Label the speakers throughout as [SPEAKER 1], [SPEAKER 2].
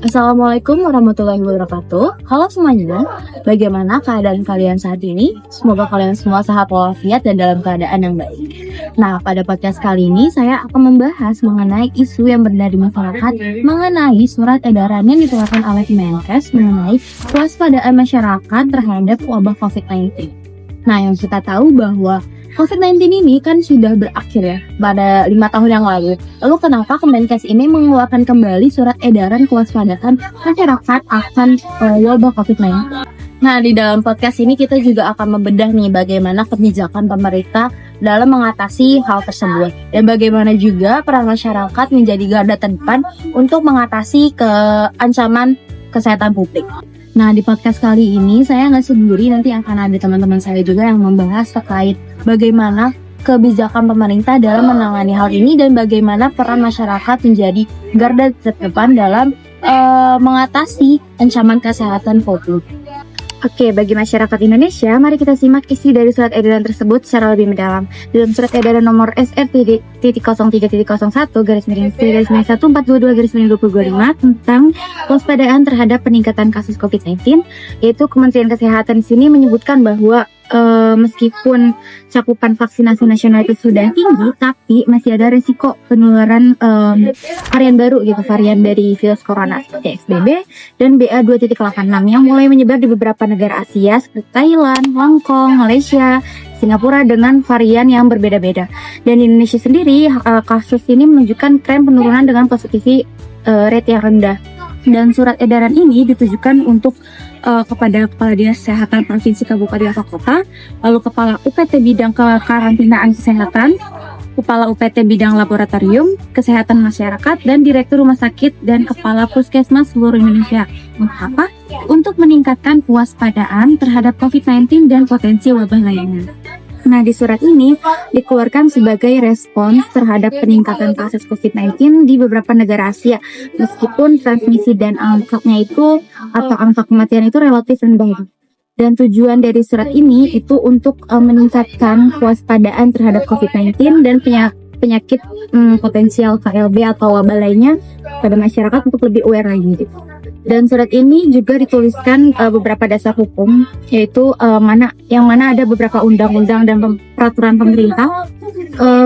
[SPEAKER 1] Assalamualaikum warahmatullahi wabarakatuh. Halo semuanya, bagaimana keadaan kalian saat ini? Semoga kalian semua sehat walafiat dan dalam keadaan yang baik. Nah, pada podcast kali ini saya akan membahas mengenai isu yang beredar di masyarakat mengenai surat edaran yang dikeluarkan oleh Kemenkes mengenai kewaspadaan masyarakat terhadap wabah COVID-19. Nah, yang kita tahu bahwa COVID-19 ini kan sudah berakhir ya pada 5 tahun yang lalu. Lalu kenapa Kemenkes ini mengeluarkan kembali surat edaran kewaspadaan masyarakat akan wabah COVID-19? Nah, di dalam podcast ini kita juga akan membedah nih bagaimana kebijakan pemerintah dalam mengatasi hal tersebut. Dan bagaimana juga peran masyarakat menjadi garda terdepan untuk mengatasi ancaman kesehatan publik. Nah, di podcast kali ini saya nggak sendiri, nanti akan ada teman-teman saya juga yang membahas terkait bagaimana kebijakan pemerintah dalam menangani hal ini dan bagaimana peran masyarakat menjadi garda terdepan dalam mengatasi ancaman kesehatan publik. Oke, bagi masyarakat Indonesia, mari kita simak isi dari surat edaran tersebut secara lebih mendalam. Dalam surat edaran nomor SR.03.01/1/1422/2025 tentang kewaspadaan terhadap peningkatan kasus COVID-19, yaitu Kementerian Kesehatan di sini menyebutkan bahwa meskipun cakupan vaksinasi nasional itu sudah tinggi, tapi masih ada resiko penularan varian baru gitu, varian dari virus corona seperti XBB dan BA.2.86 yang mulai menyebar di beberapa negara Asia seperti Thailand, Hong Kong, Malaysia, Singapura dengan varian yang berbeda-beda. Dan di Indonesia sendiri kasus ini menunjukkan tren penurunan dengan positivity rate yang rendah. Dan surat edaran ini ditujukan untuk kepada Kepala Dinas Kesehatan Provinsi, Kabupaten, atau Kota, lalu Kepala UPT Bidang Kekarantinaan Kesehatan, Kepala UPT Bidang Laboratorium Kesehatan Masyarakat, dan Direktur Rumah Sakit dan Kepala Puskesmas seluruh Indonesia. Untuk apa? Untuk meningkatkan kewaspadaan terhadap COVID-19 dan potensi wabah lainnya. Nah, di surat ini dikeluarkan sebagai respons terhadap peningkatan kasus COVID-19 di beberapa negara Asia, meskipun transmisi dan angkanya itu atau angka kematian itu relatif rendah. Dan tujuan dari surat ini itu untuk meningkatkan kewaspadaan terhadap COVID-19 dan penyakit potensial KLB atau wabah lainnya pada masyarakat untuk lebih aware lagi gitu. Dan surat ini juga dituliskan beberapa dasar hukum, yaitu mana ada beberapa undang-undang dan peraturan pemerintah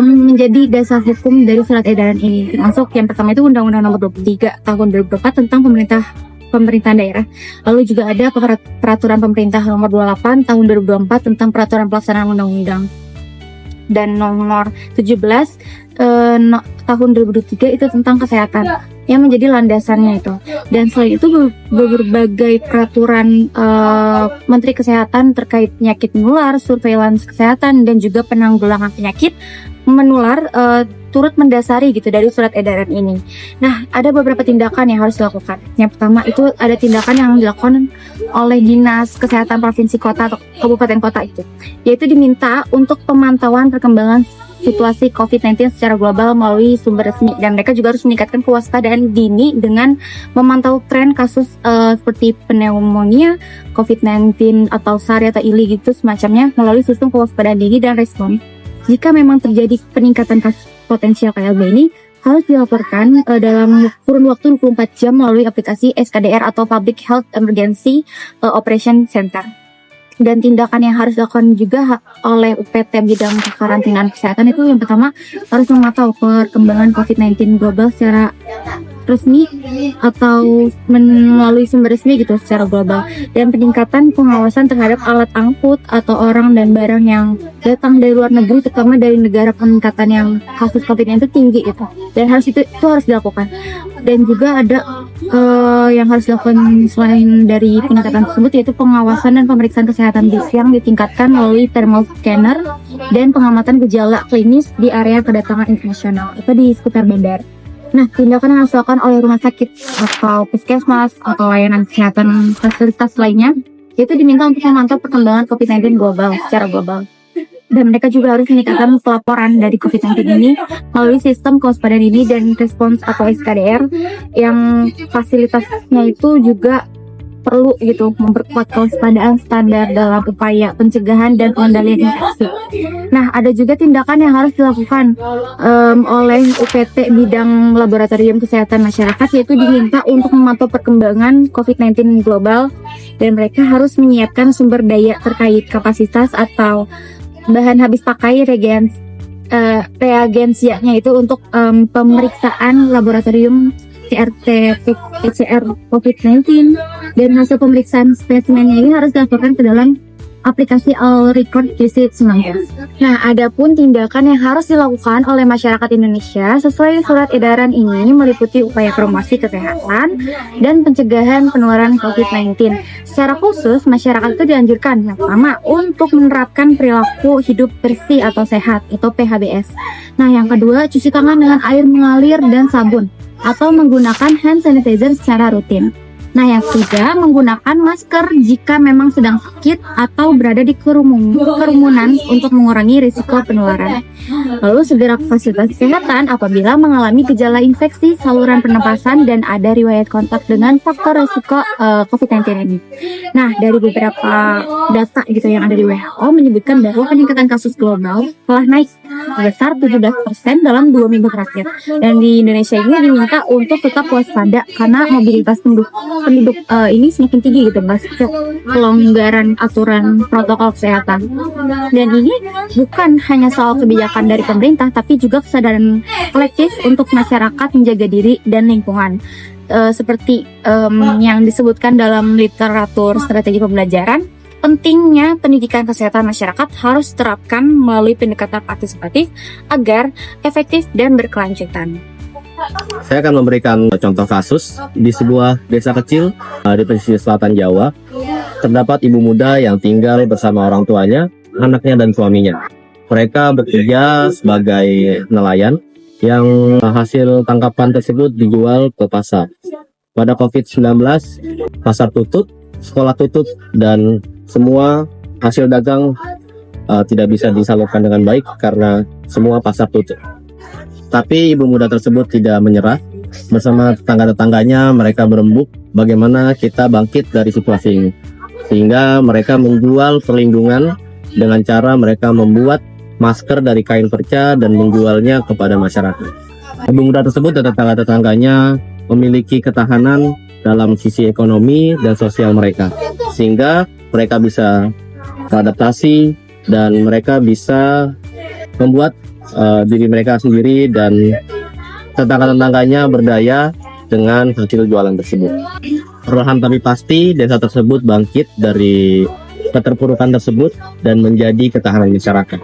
[SPEAKER 1] menjadi dasar hukum dari surat edaran ini. Termasuk yang pertama itu Undang-Undang Nomor 23 Tahun 2024 tentang pemerintahan daerah. Lalu juga ada peraturan pemerintah Nomor 28 Tahun 2024 tentang peraturan pelaksanaan undang-undang. Dan Nomor 17 Tahun 2023 itu tentang kesehatan yang menjadi landasannya itu. Dan selain itu berbagai peraturan Menteri Kesehatan terkait penyakit menular, surveillance kesehatan, dan juga penanggulangan penyakit menular turut mendasari gitu dari surat edaran ini. Nah, ada beberapa tindakan yang harus dilakukan. Yang pertama itu ada tindakan yang dilakukan oleh Dinas Kesehatan Provinsi, Kota, atau Kabupaten Kota itu, yaitu diminta untuk pemantauan perkembangan situasi COVID-19 secara global melalui sumber resmi, dan mereka juga harus meningkatkan kewaspadaan dini dengan memantau tren kasus seperti pneumonia, COVID-19 atau SARS atau ILI gitu semacamnya melalui sistem kewaspadaan dini dan respon. Jika memang terjadi peningkatan kasus potensial KLB ini, harus dilaporkan dalam kurun waktu 24 jam melalui aplikasi SKDR atau Public Health Emergency Operation Center. Dan tindakan yang harus dilakukan juga oleh UPT Bidang Kekarantinaan Kesehatan itu yang pertama harus memantau perkembangan COVID-19 global secara resmi atau melalui sumber resmi gitu secara global, dan peningkatan pengawasan terhadap alat angkut atau orang dan barang yang datang dari luar negeri, terutama dari negara peningkatan yang kasus COVID-19 itu tinggi gitu, dan itu harus dilakukan. Dan juga ada yang harus dilakukan selain dari peningkatan tersebut, yaitu pengawasan dan pemeriksaan kesehatan yang ditingkatkan melalui thermal scanner dan pengamatan gejala klinis di area kedatangan internasional atau di sekitar bandara. Nah, tindakan yang harus dilakukan oleh rumah sakit atau puskesmas atau layanan kesehatan fasilitas lainnya, yaitu diminta untuk memantau perkembangan COVID-19 global secara global. Dan mereka juga harus meningkatkan pelaporan dari COVID-19 ini melalui sistem kewaspadaan dini dan respons atau SKDR, yang fasilitasnya itu juga perlu gitu memperkuat kewaspadaan standar dalam upaya pencegahan dan pengendalian infeksi. Nah, ada juga tindakan yang harus dilakukan oleh UPT bidang laboratorium kesehatan masyarakat, yaitu diminta untuk memantau perkembangan COVID-19 global, dan mereka harus menyiapkan sumber daya terkait kapasitas atau bahan habis pakai reagensianya itu untuk pemeriksaan laboratorium CRT PCR COVID-19, dan hasil pemeriksaan spesimennya ini harus dilaporkan ke dalam aplikasi All Record COVID-19. Nah, adapun tindakan yang harus dilakukan oleh masyarakat Indonesia sesuai surat edaran ini meliputi upaya promosi kesehatan dan pencegahan penularan COVID-19. Secara khusus, masyarakat itu dianjurkan yang pertama untuk menerapkan perilaku hidup bersih atau sehat atau PHBS. Nah, yang kedua, cuci tangan dengan air mengalir dan sabun atau menggunakan hand sanitizer secara rutin. Nah, yang ketiga, menggunakan masker jika memang sedang sakit atau berada di kerumunan untuk mengurangi risiko penularan. Lalu segera ke fasilitas kesehatan apabila mengalami gejala infeksi saluran pernapasan dan ada riwayat kontak dengan faktor risiko COVID-19 ini. Nah, dari beberapa data gitu yang ada di WHO menyebutkan bahwa peningkatan kasus global telah naik sebesar 17% dalam 2 minggu terakhir. Dan di Indonesia ini diminta untuk tetap waspada karena mobilitas penduduk ini semakin tinggi gitu, pasca pelonggaran aturan protokol kesehatan. Dan ini bukan hanya soal kebijakan dari pemerintah, tapi juga kesadaran kolektif untuk masyarakat menjaga diri dan lingkungan. Seperti yang disebutkan dalam literatur strategi pembelajaran, pentingnya pendidikan kesehatan masyarakat harus diterapkan melalui pendekatan partisipatif agar efektif dan berkelanjutan.
[SPEAKER 2] Saya akan memberikan contoh kasus di sebuah desa kecil di pesisir selatan Jawa. Terdapat ibu muda yang tinggal bersama orang tuanya, anaknya dan suaminya. Mereka bekerja sebagai nelayan yang hasil tangkapan tersebut dijual ke pasar. Pada COVID-19, pasar tutup, sekolah tutup, dan semua hasil dagang tidak bisa disalurkan dengan baik karena semua pasar tutup. Tapi ibu muda tersebut tidak menyerah. Bersama tetangga-tetangganya mereka berembuk bagaimana kita bangkit dari situasi ini. Sehingga mereka menjual perlindungan dengan cara mereka membuat masker dari kain perca dan menjualnya kepada masyarakat. Ibu muda tersebut dan tetangga-tetangganya memiliki ketahanan dalam sisi ekonomi dan sosial mereka. Sehingga mereka bisa beradaptasi dan mereka bisa membuat diri mereka sendiri dan tetangga-tetangganya berdaya dengan hasil jualan tersebut. Perlahan tapi pasti desa tersebut bangkit dari keterpurukan tersebut dan menjadi ketahanan masyarakat.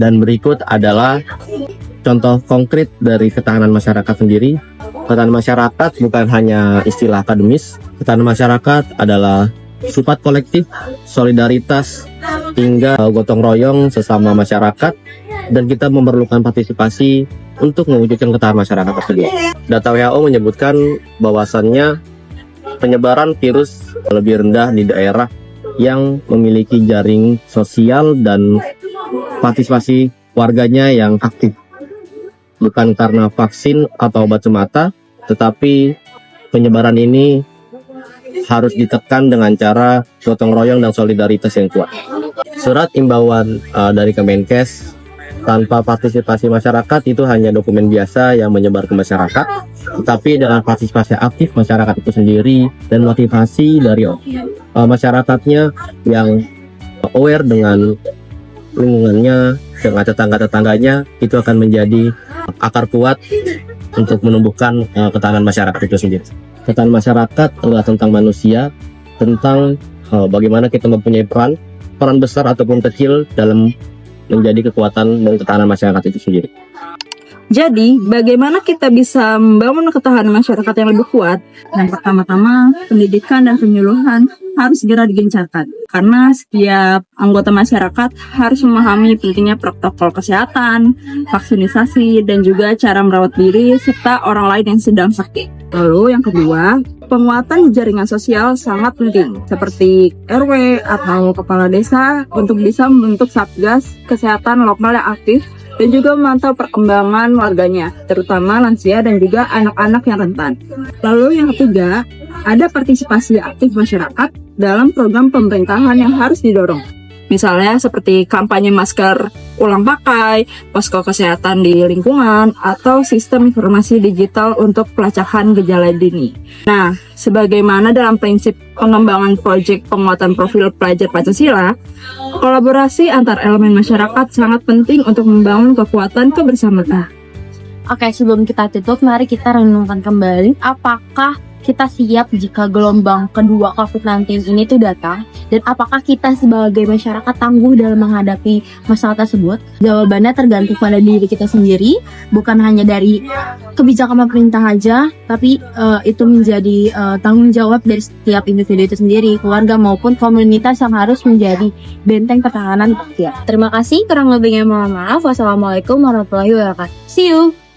[SPEAKER 2] Dan berikut adalah contoh konkret dari ketahanan masyarakat sendiri. Ketahanan masyarakat bukan hanya istilah akademis. Ketahanan masyarakat adalah sifat kolektif, solidaritas, hingga gotong royong sesama masyarakat, dan kita memerlukan partisipasi untuk mewujudkan ketahanan masyarakat tersebut. Data WHO menyebutkan bahwasannya penyebaran virus lebih rendah di daerah yang memiliki jaring sosial dan partisipasi warganya yang aktif. Bukan karena vaksin atau obat semata, tetapi penyebaran ini harus ditekan dengan cara gotong royong dan solidaritas yang kuat. Surat imbauan dari Kemenkes tanpa partisipasi masyarakat itu hanya dokumen biasa yang menyebar ke masyarakat, tetapi dengan partisipasi aktif masyarakat itu sendiri dan motivasi dari masyarakatnya yang aware dengan lingkungannya, dengan tetangga-tetangganya, itu akan menjadi akar kuat untuk menumbuhkan ketahanan masyarakat itu sendiri. Ketahanan masyarakat adalah tentang manusia, tentang bagaimana kita mempunyai peran besar ataupun kecil dalam menjadi kekuatan dan ketahanan masyarakat itu sendiri.
[SPEAKER 3] Jadi, bagaimana kita bisa membangun ketahanan masyarakat yang lebih kuat? Yang pertama-tama, pendidikan dan penyuluhan harus segera digencarkan. Karena setiap anggota masyarakat harus memahami pentingnya protokol kesehatan, vaksinisasi, dan juga cara merawat diri, serta orang lain yang sedang sakit. Lalu yang kedua, penguatan jaringan sosial sangat penting, seperti RW atau kepala desa untuk bisa membentuk satgas kesehatan lokal yang aktif dan juga memantau perkembangan warganya, terutama lansia dan juga anak-anak yang rentan. Lalu yang ketiga, ada partisipasi aktif masyarakat dalam program pemerintahan yang harus didorong. Misalnya seperti kampanye masker ulang pakai, posko kesehatan di lingkungan, atau sistem informasi digital untuk pelacakan gejala dini. Nah, sebagaimana dalam prinsip pengembangan proyek penguatan profil pelajar Pancasila, kolaborasi antar elemen masyarakat sangat penting untuk membangun kekuatan kebersamaan.
[SPEAKER 1] Oke, sebelum kita tutup, mari kita renungkan kembali apakah kita siap jika gelombang kedua COVID-19 ini tuh datang, dan apakah kita sebagai masyarakat tangguh dalam menghadapi masalah tersebut? Jawabannya tergantung pada diri kita sendiri, bukan hanya dari kebijakan pemerintah aja, tapi itu menjadi tanggung jawab dari setiap individu itu sendiri, keluarga maupun komunitas yang harus menjadi benteng pertahanan rakyat. Terima kasih, kurang lebihnya mohon maaf. Wassalamualaikum warahmatullahi wabarakatuh. See you!